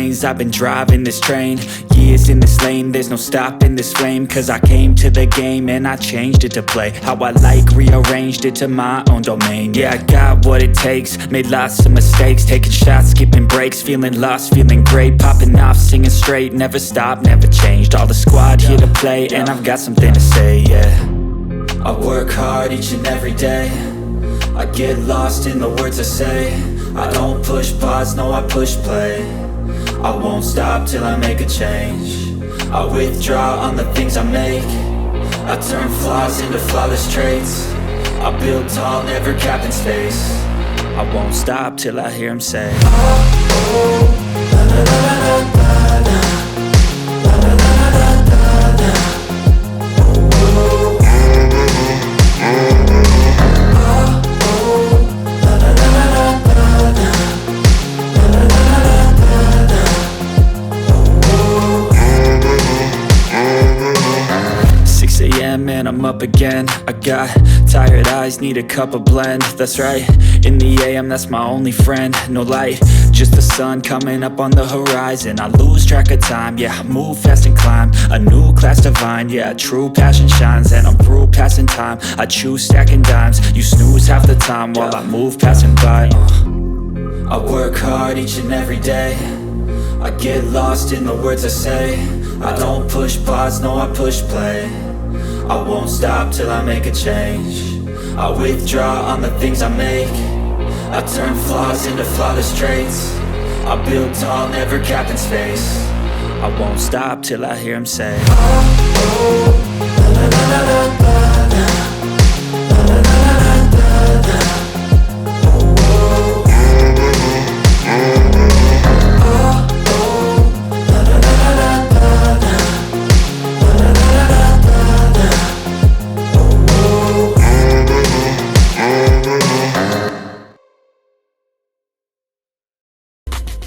lanes, I've been driving this train. Years in this lane, there's no stopping this flame. Cause I came to the game and I changed it to play how I like, rearranged it to my own domain. Yeah, I got what it takes, made lots of mistakes, taking shots, skipping breaks, feeling lost, feeling great, popping off, singing straight, never stopped, never changed. All the squad here to play, and I've got something to say, yeah. I work hard each and every day, I get lost in the words I say. I don't push pause, no I push play. I won't stop till I make a change. I withdraw on the things I make. I turn flaws into flawless traits. I build tall, never capped in space. I won't stop till I hear him say, oh, oh, la la la la la la. Man, I'm up again. I got tired eyes, need a cup of blend. That's right, in the AM, that's my only friend. No light, just the sun coming up on the horizon. I lose track of time, yeah, I move fast and climb a new class divine, yeah, true passion shines. And I'm through passing time, I choose stacking dimes. You snooze half the time while I move passing by. I work hard each and every day, I get lost in the words I say. I don't push pause, no I push play. I won't stop till I make a change. I withdraw on the things I make. I turn flaws into flawless traits. I build tall, never capped in space. I won't stop till I hear him say, oh, oh, la la la la la.